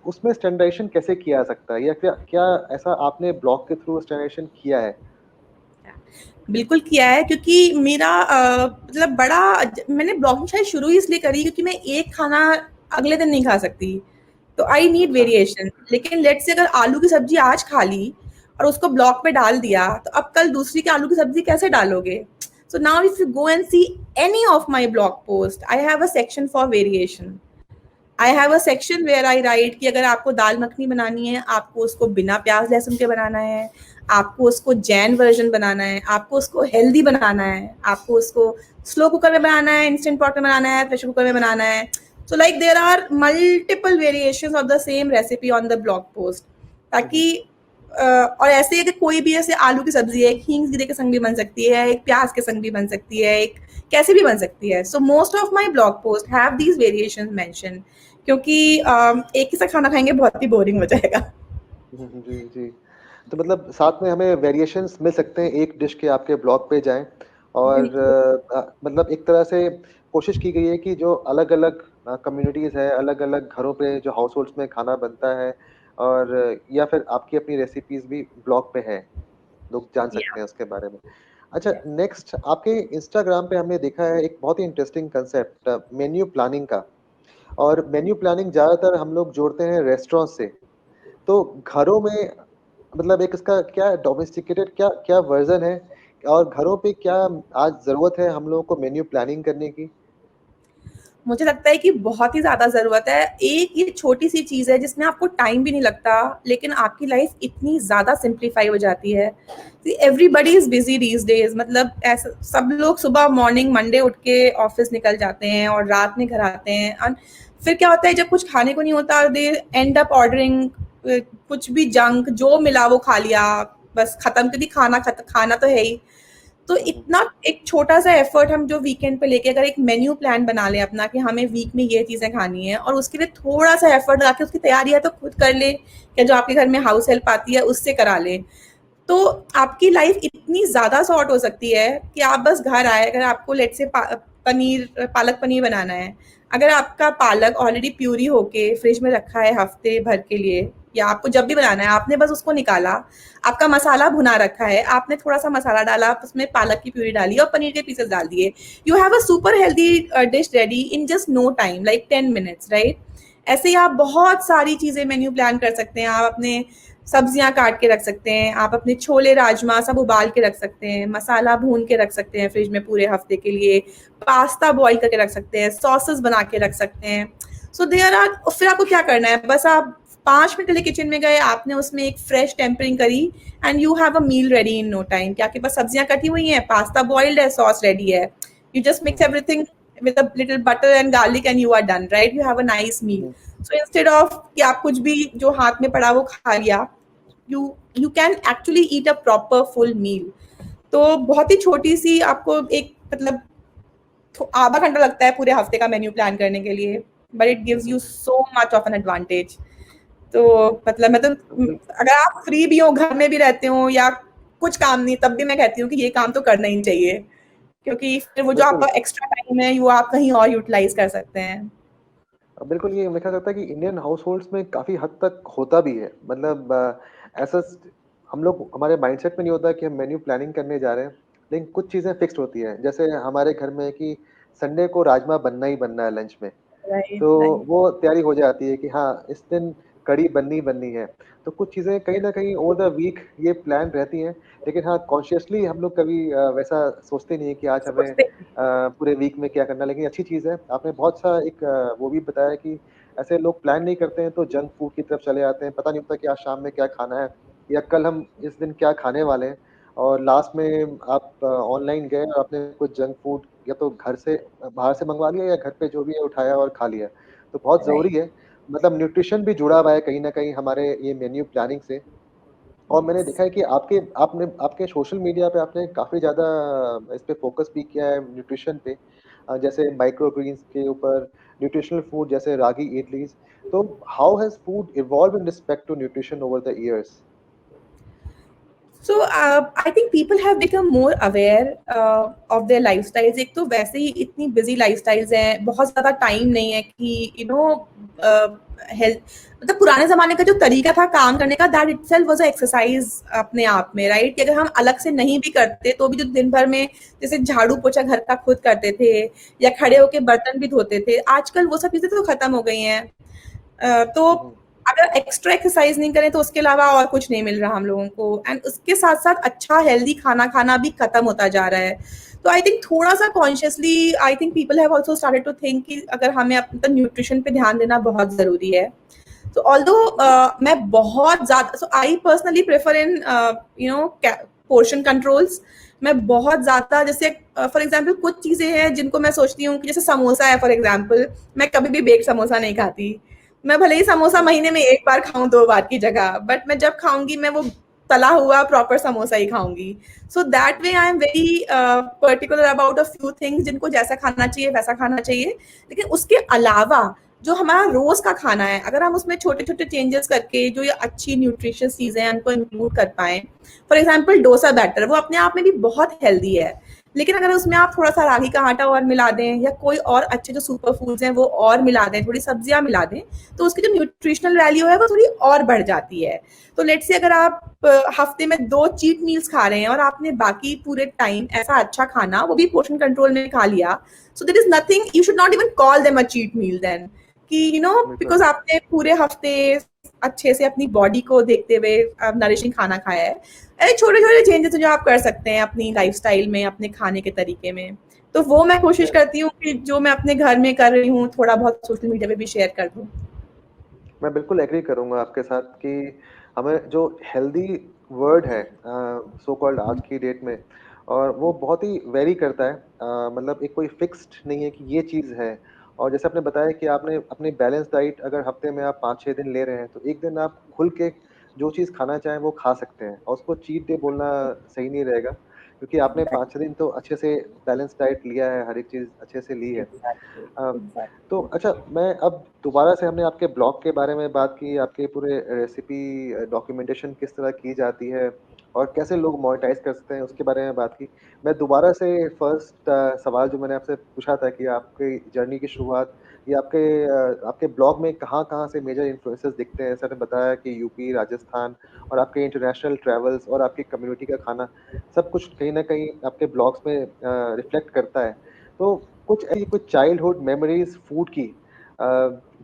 उसमें स्टैंडर्डाइजेशन कैसे किया जा सकता है, या क्या क्या ऐसा आपने ब्लॉग के थ्रू स्टैंडर्डाइजेशन किया है? बिल्कुल किया है, क्योंकि मेरा मतलब मैंने ब्लॉगिंग शायद शुरू ही इसलिए करी क्योंकि मैं एक खाना अगले दिन नहीं खा सकती, तो आई नीड अच्छा. वेरिएशन. लेकिन लेट्स से अगर आलू की सब्जी आज खा ली और उसको ब्लॉग पे डाल दिया, तो अब कल दूसरी की आलू की सब्जी कैसे डालोगे? So now if you go and see any of my blog post, I have a section for variation. I have a section where I write कि अगर आपको दाल मखनी बनानी है, आपको उसको बिना प्याज लहसुन के बनाना है, आपको उसको जैन वर्जन बनाना है, आपको उसको हेल्दी बनाना है, आपको उसको स्लो कुकर में बनाना है, इंस्टेंट पॉट में बनाना है, प्रेशर कुकर में बनाना है. So like there are multiple variations of the same recipe on the blog post, ताकि और ऐसे ही कि कोई भी ऐसे आलू की सब्जी है, एक हींग जीरे के संग भी बन सकती है, एक प्याज के संग भी बन सकती है, एक कैसे भी बन सकती है. So most of my blog post have these variations mention, क्योंकि एक ही सा खाना खाएंगे बहुत ही बोरिंग हो जाएगा. जी, जी. तो मतलब साथ में हमें वेरिएशंस मिल सकते हैं एक डिश के, आपके ब्लॉग पे जाएँ और मतलब एक तरह से कोशिश की गई है कि जो अलग-अलग कम्युनिटीज़ है, अलग-अलग घरों पे जो हाउसहोल्ड्स में खाना बनता है, और या फिर आपकी अपनी रेसिपीज़ भी ब्लॉग पे हैं, लोग जान सकते हैं उसके बारे में. अच्छा, नेक्स्ट आपके इंस्टाग्राम पे हमने देखा है एक बहुत ही इंटरेस्टिंग कांसेप्ट मेन्यू प्लानिंग का. और मेन्यू प्लानिंग ज़्यादातर हम लोग जोड़ते हैं रेस्टोरेंट से. तो घरों में मतलब एक इसका क्या डोमेस्टिकेटेड क्या क्या वर्ज़न है, और घरों पे क्या आज ज़रूरत है हम लोगों को मेन्यू प्लानिंग करने की? मुझे लगता है कि बहुत ही ज़्यादा ज़रूरत है. एक ये छोटी-सी चीज़ है जिसमें आपको टाइम भी नहीं लगता, लेकिन आपकी लाइफ़ इतनी ज़्यादा सिम्प्लीफाई हो जाती है. Everybody is busy these days, मतलब ऐसा सब लोग सुबह मॉर्निंग मंडे उठ के ऑफ़िस निकल जाते हैं और रात में घर आते हैं. और फिर क्या होता है, जब कुछ खाने को नहीं होता, दे एंड अप ऑर्डरिंग कुछ भी जंक, जो मिला वो खा लिया, बस खत्म, क्योंकि खाना तो है ही. तो इतना एक छोटा सा एफर्ट हम जो वीकेंड पे लेके अगर एक मेन्यू प्लान बना लें अपना कि हमें वीक में ये चीज़ें खानी है, और उसके लिए थोड़ा सा एफर्ट लगा के उसकी तैयारियां तो खुद कर ले, या जो आपके घर में हाउस हेल्प आती है उससे करा ले, तो आपकी लाइफ इतनी ज़्यादा सॉर्ट हो सकती है कि आप बस घर आए, अगर आपको लेट से पालक पनीर बनाना है, अगर आपका पालक ऑलरेडी प्यूरी होके फ्रिज में रखा है हफ्ते भर के लिए, या आपको जब भी बनाना है आपने बस उसको निकाला, आपका मसाला भुना रखा है, आपने थोड़ा सा मसाला डाला, उसमें पालक की प्यूरी डाली और पनीर के पीसेस डाल दिए, you have a super healthy dish ready in just no time, like 10 minutes, right? ऐसे ही आप बहुत सारी चीज़ें मेन्यू प्लान कर सकते हैं. आप अपने सब्जियां काट के रख सकते हैं, आप अपने छोले राजमा सब उबाल के रख सकते हैं, मसाला भून के रख सकते हैं फ्रिज में पूरे हफ्ते के लिए, पास्ता बॉईल करके रख सकते हैं, सॉसेस बना के रख सकते हैं. सो देयर आर, फिर आपको क्या करना है, बस आप 5 मिनट के लिए किचन में गए, आपने उसमें एक फ्रेश टेम्परिंग करी, and you have a meal ready in no time. कि आपके पास सब्जियां कटी हुई हैं, पास्ता बॉइल्ड है, सॉस रेडी है, you just mix everything with a little butter and garlic and you are done, right? You have a nice meal. So instead of कि आप कुछ भी जो हाथ में पड़ा वो खा लिया, you you can actually eat a proper full meal. तो बहुत ही छोटी सी आपको एक मतलब आधा घंटा लगता है पूरे हफ्ते का मेन्यू प्लान करने के लिए, but it gives you so much of an advantage. तो मतलब मैं तो अगर आप फ्री भी हो, घर में भी रहते हो या कुछ काम नहीं, तब भी मैं कहती हूँ कि ये काम तो करना ही चाहिए, क्योंकि फिर वो जो बिल्कुल आपका एक्स्ट्रा टाइम है वो आप कहीं और यूटिलाइज कर सकते हैं. बिल्कुल, ये देखा जाता है कि इंडियन हाउसहोल्ड्स में काफ़ी हद तक होता भी है। मतलब ऐसा हम लोग हमारे माइंडसेट में नहीं होता कि हम मेन्यू प्लानिंग करने जा रहे हैं, लेकिन कुछ चीज़ें फिक्स्ड होती हैं। जैसे हमारे घर में है कि संडे को राजमा बनना ही बनना है लंच में। राइट, तो राइट. वो तैयारी हो जाती है कि हाँ, इस दिन कढ़ी बननी बननी है। तो कुछ चीज़ें कहीं न कहीं ओवर द वीक ये प्लान रहती हैं, लेकिन हाँ, कॉन्शियसली हम लोग कभी वैसा सोचते नहीं है कि आज हमें सोचते पूरे वीक में क्या करना है। लेकिन अच्छी चीज़ है, आपने बहुत सा एक वो भी बताया कि ऐसे लोग प्लान नहीं करते हैं, तो जंक फूड की तरफ चले जाते हैं। पता नहीं होता कि आज शाम में क्या खाना है या कल हम इस दिन क्या खाने वाले हैं और लास्ट में आप ऑनलाइन गए और आपने कुछ जंक फूड या तो घर से बाहर से मँगवा लिया या घर पे जो भी है उठाया और खा लिया। तो बहुत राइट. ज़रूरी है, मतलब न्यूट्रिशन भी जुड़ा हुआ है कहीं न कहीं हमारे ये मेन्यू प्लानिंग से। और मैंने देखा है कि आपके सोशल मीडिया पे आपने काफ़ी ज़्यादा इस पे फ़ोकस भी किया है न्यूट्रिशन पे। जैसे माइक्रो ग्रीन्स के ऊपर, न्यूट्रिशनल फूड जैसे रागी इडलीज़। तो how has food evolved in respect to nutrition over the years? So I think people have become more aware of their lifestyles. एक तो वैसे ही इतनी busy lifestyles हैं, बहुत ज़्यादा time नहीं है कि health. मतलब पुराने ज़माने का जो तरीका था काम करने का, that itself was a exercise अपने आप में, right? कि अगर हम अलग से नहीं भी करते तो भी जो दिन भर में जैसे झाड़ू पोछा घर का खुद करते थे या खड़े होके बर्तन भी धोते थे, आजकल वो सब चीज़ें तो खत्म हो गई हैं. तो हुँ, हुँ। अगर एक्स्ट्रा एक्सरसाइज नहीं करें तो उसके अलावा और कुछ नहीं मिल रहा हम लोगों को, एंड उसके साथ साथ अच्छा हेल्दी खाना खाना भी खत्म होता जा रहा है. तो आई थिंक थोड़ा सा consciously I think people have also started to think कि अगर हमें अपने न्यूट्रिशन पे ध्यान देना बहुत जरूरी है. तो ऑल्दो मैं बहुत ज्यादा, so I personally prefer in portion controls. मैं बहुत ज्यादा जैसे फॉर एग्जाम्पल कुछ चीजें हैं जिनको मैं सोचती हूँ कि जैसे समोसा है फॉर एग्जाम्पल, मैं कभी भी बेक समोसा नहीं खाती. मैं भले ही समोसा महीने में एक बार खाऊं, दो बार की जगह, बट मैं जब खाऊंगी मैं वो तला हुआ प्रॉपर समोसा ही खाऊंगी. So that way I am very particular about a few things जिनको जैसा खाना चाहिए वैसा खाना चाहिए. लेकिन उसके अलावा जो हमारा रोज का खाना है, अगर हम उसमें छोटे छोटे चेंजेस करके जो ये अच्छी न्यूट्रिशियस चीजें हैं उनको इंक्लूड कर पाए. फॉर एग्जाम्पल डोसा बैटर, वो अपने आप में भी बहुत हेल्दी है, लेकिन अगर उसमें आप थोड़ा सा रागी का आटा और मिला दें या कोई और अच्छे जो सुपर फूड्स हैं वो और मिला दें, थोड़ी सब्जियां मिला दें, तो उसकी जो न्यूट्रिशनल वैल्यू है वो थोड़ी और बढ़ जाती है. तो लेट्स से अगर आप हफ्ते में 2 चीट मील्स खा रहे हैं और आपने बाकी पूरे टाइम ऐसा अच्छा खाना वो भी पोर्शन कंट्रोल में खा लिया, so there is nothing, you should not even call them a cheat meal then, कि बिल्कुल। बिकॉज आपने पूरे हफ्ते अच्छे से अपनी बॉडी को देखते हुए नरिशिंग खाना खाया है. अरे छोटे छोटे चेंजेस जो आप कर सकते हैं अपनी लाइफस्टाइल में, अपने खाने के तरीके में, तो वो मैं कोशिश मैं करती हूँ कि जो मैं अपने घर में कर रही हूँ थोड़ा बहुत सोशल मीडिया पे भी शेयर कर दूँ. मैं बिल्कुल एग्री करूँगा आपके साथ कि हमें जो हेल्दी वर्ड है सो कॉल्ड आज की डेट में और वो बहुत ही वेरी करता है। मतलब एक कोई फिक्स्ड नहीं है कि ये चीज़ है। और जैसे आपने बताया कि आपने अपनी बैलेंस डाइट अगर हफ्ते में आप 5-6 दिन ले रहे हैं, तो एक दिन आप खुल के जो चीज़ खाना चाहें वो खा सकते हैं और उसको चीट डे बोलना सही नहीं रहेगा, क्योंकि आपने 5-6 दिन तो अच्छे से बैलेंस डाइट लिया है, हर एक चीज़ अच्छे से ली है। एग्जैक्टली, अ, एग्जैक्टली. तो अच्छा, मैं अब दोबारा से हमने आपके ब्लॉग के बारे में बात की, आपके पूरे रेसिपी डॉक्यूमेंटेशन किस तरह की जाती है और कैसे लोग मोनेटाइज़ कर सकते हैं, उसके बारे में बात की। मैं दोबारा से फर्स्ट सवाल जो मैंने आपसे पूछा था कि आपकी जर्नी की शुरुआत ये आपके ब्लॉग में कहाँ-कहाँ से मेजर इन्फ्लुएंसेस दिखते हैं? जैसे आपने बताया कि यूपी, राजस्थान और आपके इंटरनेशनल ट्रैवल्स और आपकी कम्युनिटी का खाना, सब कुछ कहीं न कहीं आपके ब्लॉग्स में रिफ्लेक्ट करता है। तो कुछ चाइल्डहुड मेमोरीज़ फूड की अ,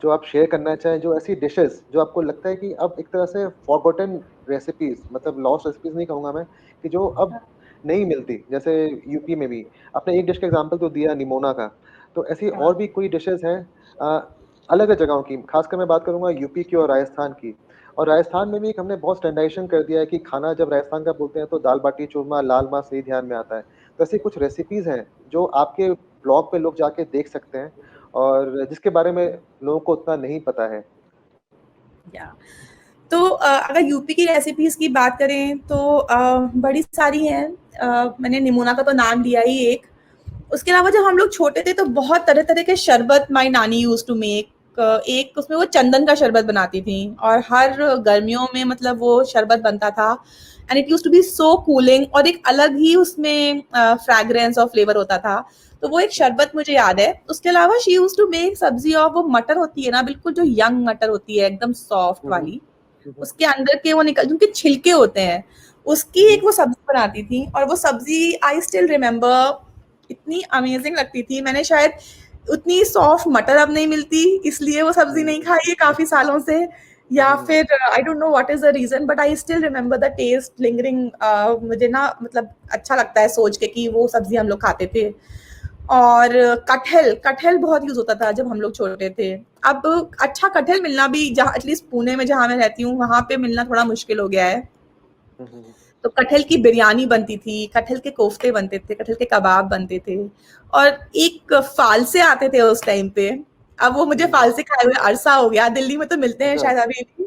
जो आप शेयर करना चाहें, जो ऐसी डिशेज़ जो आपको लगता है कि अब एक तरह से फॉरगॉटन रेसिपीज़, मतलब लॉस्ट रेसिपीज़ नहीं कहूँगा मैं, कि जो अब नहीं मिलती, जैसे यूपी में भी। आपने एक डिश का एग्ज़ाम्पल तो दिया निमोना का, तो ऐसी और हाँ. भी कोई डिशेज़ हैं अलग-अलग जगहों की, ख़ासकर मैं बात करूँगा यूपी की और राजस्थान की। और राजस्थान में भी एक हमने बहुत स्टैंडर्डाइज़ेशन कर दिया है कि खाना जब राजस्थान का बोलते हैं तो दाल-बाटी चूरमा, लाल मांस यही ध्यान में आता है। तो ऐसी कुछ रेसिपीज़ हैं जो आपके ब्लॉग पे लोग जाके देख सकते हैं और जिसके बारे में लोगों को उतना नहीं पता है? या तो अगर यूपी की रेसिपीज की बात करें तो बड़ी सारी हैं। मैंने निमोना का तो नाम लिया ही एक। उसके अलावा जब हम लोग छोटे थे तो बहुत तरह तरह के शरबत माई नानी यूज टू मेक। एक उसमें वो चंदन का शरबत बनाती थी और हर गर्मियों में मतलब वो शरबत बनता था and it use to be so cooling और एक अलग ही उसमें फ्रैग्रेंस और फ्लेवर होता था। तो वो एक शरबत मुझे याद है। उसके अलावा शी यूज टू मेक सब्जी और वो मटर होती है ना, बिल्कुल जो यंग मटर होती है एकदम सॉफ्ट हुँ, हुँ। वाली, हुँ, हुँ। उसके अंदर के वो निकल जिनके छिलके होते हैं, हुँ, उसकी हुँ। एक वो सब्जी बनाती थी और वो सब्जी आई स्टिल रिमेम्बर इतनी अमेजिंग लगती थी। मैंने शायद उतनी सॉफ्ट मटर अब नहीं मिलती इसलिए वो सब्जी हुँ, नहीं खाई है काफी सालों से, हुँ, या हुँ। फिर I don't know what is the reason but I still remember the taste lingering. मुझे ना मतलब अच्छा लगता है सोच के कि वो सब्जी हम लोग खाते थे। और कटहल कटहल बहुत यूज होता था जब हम लोग छोटे थे। अब अच्छा कटहल मिलना भी, जहाँ एटलीस्ट पुणे में जहाँ मैं रहती हूँ वहां पे मिलना थोड़ा मुश्किल हो गया है। हुँ, हुँ, हुँ। तो कटहल की बिरयानी बनती थी, कटहल के कोफ्ते बनते थे, कटहल के कबाब बनते थे और एक फालसे आते थे उस टाइम पे। अब वो मुझे हुँ, हुँ। फालसे खाए हुए अरसा हो गया। दिल्ली में तो मिलते हैं अच्छा। शायद अभी भी,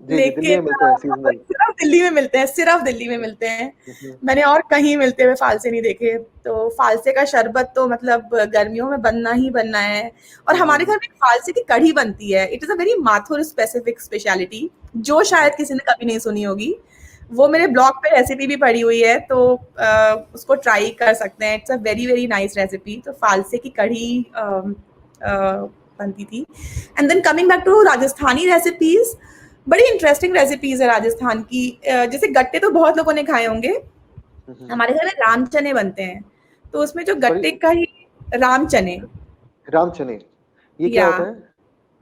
जी, जी, दिल्ली लेकिन में मिलते हैं सीज़नल। सिर्फ दिल्ली में मिलते हैं, सिर्फ दिल्ली में मिलते हैं। हुँ, हुँ। मैंने और कहीं मिलते हुए फालसे नहीं देखे। तो फालसे का शरबत तो मतलब गर्मियों में बनना ही बनना है। और हुँ, हुँ, हमारे घर हुँ। में फालसे की कढ़ी बनती है। It is a very Mathur specific speciality जो हुँ, हुँ। शायद किसी ने कभी नहीं सुनी होगी। वो हुँ, मेरे हुँ। ब्लॉग पे रेसिपी भी पड़ी हुई है, तो उसको ट्राई कर सकते हैं। It's a very very nice recipe. तो फालसे की कढ़ी बनती थी। And then coming back to Rajasthani recipes, बड़ी इंटरेस्टिंग रेसिपीज है राजस्थान की। जैसे गट्टे तो बहुत लोगों ने खाए होंगे। हुँ, हुँ। हमारे घर में राम चने बनते हैं, तो उसमें जो सॉरी, गट्टे का ही राम चने, राम चने, ये क्या या होता है?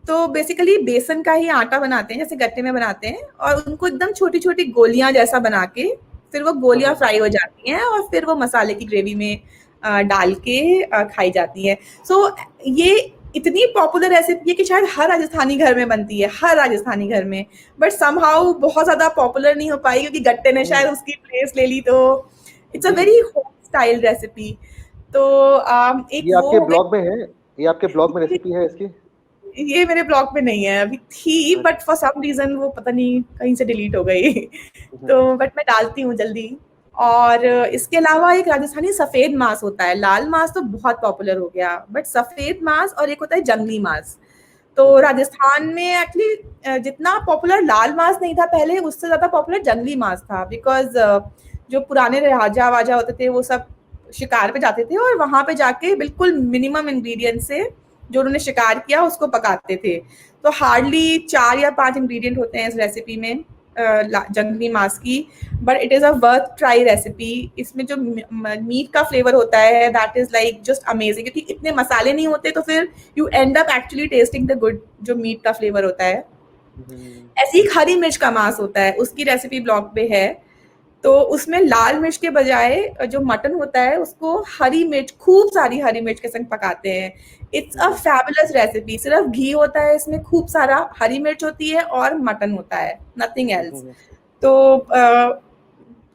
तो बेसिकली बेसन का ही आटा बनाते हैं जैसे गट्टे में बनाते हैं और उनको एकदम छोटी छोटी गोलियां जैसा बना के फिर वो हाँ, गोलियां हाँ। फ्राई हो जाती हैं और फिर वो मसाले की ग्रेवी में डाल के खाई जाती है। सो ये इतनी पॉपुलर रेसिपी है कि शायद हर राजस्थानी घर में बनती है, हर राजस्थानी घर में। बट समहाउ बहुत ज्यादा पॉपुलर नहीं हो पाई क्योंकि गट्टे ने हुँ। शायद उसकी प्लेस ले ली। तो इट्स अ जी, वेरी होम स्टाइल रेसिपी। तो एक ये वो आपके हो ब्लॉग में है? ये आपके ब्लॉग में गई। रेसिपी है इसकी? ये मेरे ब्लॉग में नहीं है, अभी थी अ, बट फॉर सम रीजन वो पता नहीं कहीं से डिलीट हो गई। हुँ, हुँ, तो हुँ। बट मैं डालती हूँ जल्दी। और इसके अलावा एक राजस्थानी सफेद मांस होता है। लाल मांस तो बहुत पॉपुलर हो गया, बट सफेद मांस और एक होता है जंगली मांस। तो हुँ, हुँ। राजस्थान में एक्चुअली जितना पॉपुलर लाल मांस नहीं था पहले, उससे ज्यादा पॉपुलर जंगली मांस था। बिकॉज जो पुराने राजा वाजा होते थे वो सब शिकार पे जाते थे और वहां पे जाके बिल्कुल मिनिमम इंग्रेडिएंट से जो उन्होंने शिकार किया उसको पकाते थे। तो हार्डली 4 या 5 इंग्रेडिएंट होते हैं इस रेसिपी में जंगली मांस की। But it is a worth try recipe. इसमें जो मीट का फ्लेवर होता है that is like just amazing, क्योंकि इतने मसाले नहीं होते तो फिर you and up actually testing the good जो मीट का फ्लेवर होता है। हुँ, हुँ, हुँ। ऐसी एक हरी मिर्च का मांस होता है, उसकी रेसिपी ब्लॉग पे है। तो उसमें लाल मिर्च के बजाय जो मटन होता है उसको हरी मिर्च, खूब सारी हरी मिर्च के संग पकाते हैं। It's hmm, a hmm. Fabulous recipe. सिर्फ घी होता है इसमें, खूब सारा हरी मिर्च होती है और मटन होता है, नथिंग हुँ, हुँ, एल्स। हुँ। तो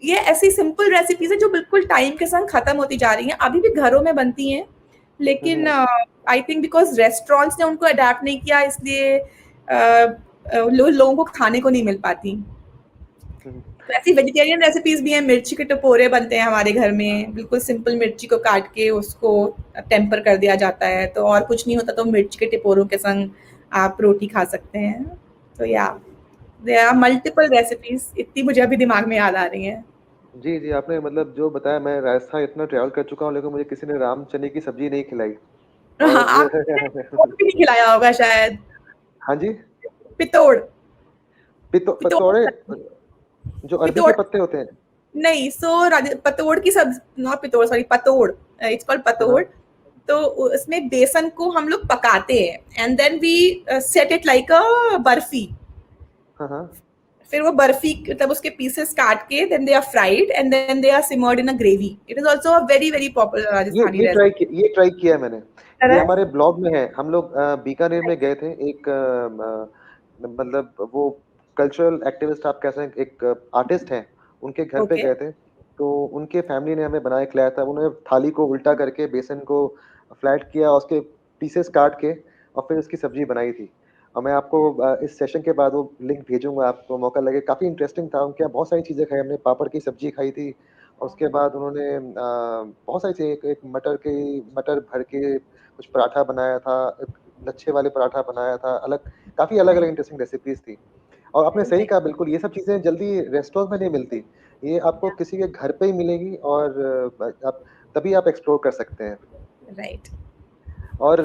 ये ऐसी सिंपल रेसिपीज है जो बिल्कुल टाइम के संग खत्म होती जा रही हैं। अभी भी घरों में बनती हैं, हुँ, लेकिन हुँ। आई थिंक बिकॉज रेस्टोरेंट्स ने उनको अडेप्ट नहीं किया इसलिए लोगों को खाने को नहीं मिल पाती। हुँ, हुँ। तो ऐसी वेजिटेरियन रेसिपीज भी हैं। मिर्ची के टपोरे बनते हैं हमारे घर में, बिल्कुल सिंपल मिर्ची को काट के उसको टेम्पर कर दिया जाता है। तो और कुछ नहीं होता तो मिर्च के टपोरों के संग आप रोटी खा सकते हैं। तो या देयर आर मल्टीपल रेसिपीज, इतनी मुझे अभी दिमाग में याद आ रही हैं। जी, जी, आपने मतलब जो बताया, मैं राजस्थान इतना ट्रैवल कर चुका हूँ लेकिन मुझे किसी ने राम चने की सब्ज़ी नहीं खिलाई। हाँ, और आपने पितोड़ भी नहीं खिलाया होगा शायद। हाँ जी? पितोड़, पितोड़ पतौड़े, जो अरबी के पितोड़ पत्ते होते हैं? नहीं। सो पतोड़ की सब, not pitod, sorry, patod, it's called हाँ, पतोड़। हाँ। तो उसमें बेसन को हम लोग पकाते हैं and then we set it like a barfi. हाँ, हाँ। फिर वो बर्फी मतलब उसके पीसेस काट के then they are fried and then they are simmered in a gravy. It is also a very very popular Rajasthani recipe. ये ट्राई किया है मैंने। ये है हमारे ब्लॉग में है। हम लोग बीकानेर में गए थे। एक मतलब वो कल्चरल एक्टिविस्ट आप कह सकते हैं, एक आर्टिस्ट हैं, उनके घर पे ओके। गए थे। तो उनके फैमिली ने हमें बना के खिलाया था। उन्होंने थाली को उल्टा करके बेसन को फ्लैट किया, उसके पीसेस काट के और फिर उसकी सब्ज़ी बनाई थी। और मैं आपको इस सेशन के बाद वो लिंक भेजूँगा, आपको मौका लगे। काफ़ी इंटरेस्टिंग था, उनके यहाँ बहुत सारी चीज़ें खाई हमने, पापड़ की सब्ज़ी खाई थी और उसके बाद उन्होंने बहुत सारी चीज़ें, एक एक मटर भर के कुछ पराठा बनाया था, एक लच्छे वाले पराठा बनाया था, काफ़ी अलग-अलग राइट, इंटरेस्टिंग रेसिपीज़ थी। और आपने सही राइट, कहा, बिल्कुल, ये सब चीज़ें जल्दी रेस्टोरेंट में नहीं मिलती। ये आपको किसी के घर पे ही मिलेगी और आप तभी आप एक्सप्लोर कर सकते हैं। राइट, और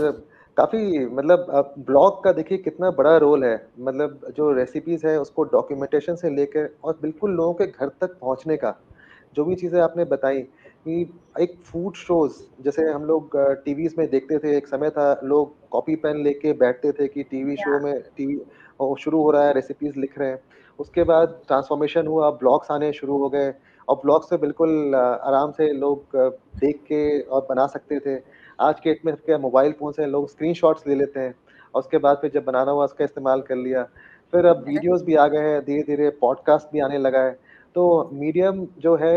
काफ़ी मतलब ब्लॉग का देखिए कितना बड़ा रोल है। मतलब जो रेसिपीज़ है उसको डॉक्यूमेंटेशन से लेकर और बिल्कुल लोगों के घर तक पहुँचने का, जो भी चीज़ें आपने बताई कि एक फूड शोज़ जैसे हम लोग टीवीज़ में देखते थे, एक समय था लोग कॉपी पेन लेके बैठते थे कि टीवी या शो में टीवी शुरू हो रहा है, रेसिपीज़ लिख रहे हैं। उसके बाद ट्रांसफ़ॉर्मेशन हुआ, ब्लॉग्स आने शुरू हो गए और ब्लॉग्स से बिल्कुल आराम से लोग देख के और बना सकते थे। आज के डेट में सबके मोबाइल फ़ोन से लोग स्क्रीनशॉट्स ले लेते हैं और उसके बाद फिर जब बनाना हुआ उसका इस्तेमाल कर लिया। फिर अब वीडियोज़ भी आ गए हैं, धीरे-धीरे पॉडकास्ट भी आने लगा है। तो मीडियम जो है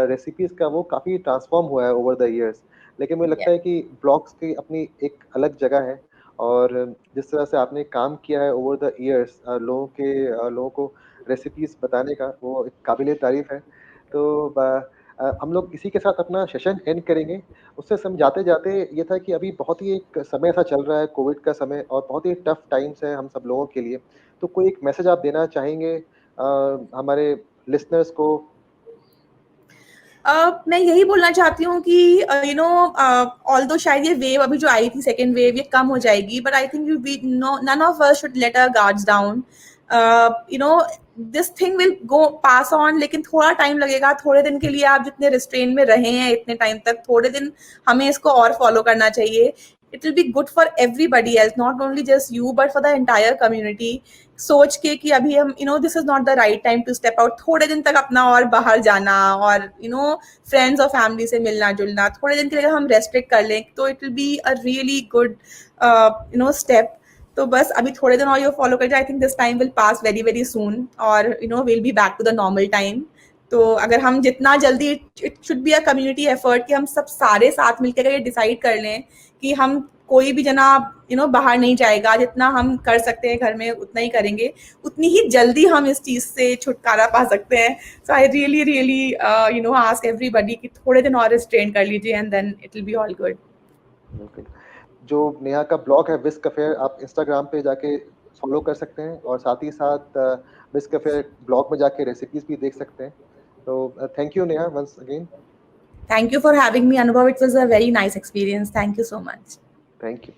रेसिपीज़ का वो काफ़ी ट्रांसफ़ॉर्म हुआ है ओवर द इयर्स। लेकिन मुझे या लगता है कि ब्लॉग्स की अपनी एक अलग जगह है और जिस तरह से आपने काम किया है ओवर द इयर्स लोगों को रेसिपीज़ बताने का, वो एक काबिल-ए-तारीफ़ है। तो हम लोग इसी के साथ अपना सेशन एंड करेंगे। उससे समझाते-जाते ये था कि अभी बहुत ही एक समय ऐसा चल रहा है, कोविड का समय, और बहुत ही टफ़ टाइम्स है हम सब लोगों के लिए। तो कोई एक मैसेज आप देना चाहेंगे हमारे लिसनर्स को? मैं यही बोलना चाहती हूँ कि ऑल्दो शायद ये वेव अभी जो आई थी सेकेंड वेव ये कम हो जाएगी but I think we know none of us should let our guards down you know this thing will go pass on लेकिन थोड़ा टाइम लगेगा थोड़े दिन के लिए आप जितने रिस्ट्रेन में रहे हैं इतने टाइम तक थोड़े दिन हमें इसको और फॉलो करना चाहिए it will be good for everybody else not only just you but for the entire community सोच के कि अभी हम this is not the right time to step out थोड़े दिन तक अपना और बाहर जाना और फ्रेंड्स और फैमिली से मिलना जुलना थोड़े दिन के लिए हम रेस्ट्रिक्ट कर लें तो it will be a really good step तो बस अभी थोड़े दिन और ये फॉलो कर जाए I think this time will pass very very soon और will be back to the normal time तो अगर हम जितना जल्दी it should be a community effort कि हम सब सारे साथ मिलकर अगर ये डिसाइड कर लें कि हम कोई भी जना बाहर नहीं जाएगा जितना हम कर सकते हैं घर में उतना ही करेंगे उतनी ही जल्दी हम इस चीज से छुटकारा पा सकते हैं so I really really ask everybody कि थोड़े दिन और रिस्ट्रेन कर लीजिए and then it will be all good बिल्कुल। जो नेहा का ब्लॉग है विस्क अफेयर, आप इंस्टाग्राम पे जाके फ़ॉलो कर सकते हैं और साथ ही साथ विस्क अफेयर ब्लॉग में जाके रेसिपीज़ भी देख सकते हैं। तो thank you Neha once again. Thank you for having me Anubhav it was a very nice experience thank you so much thank you.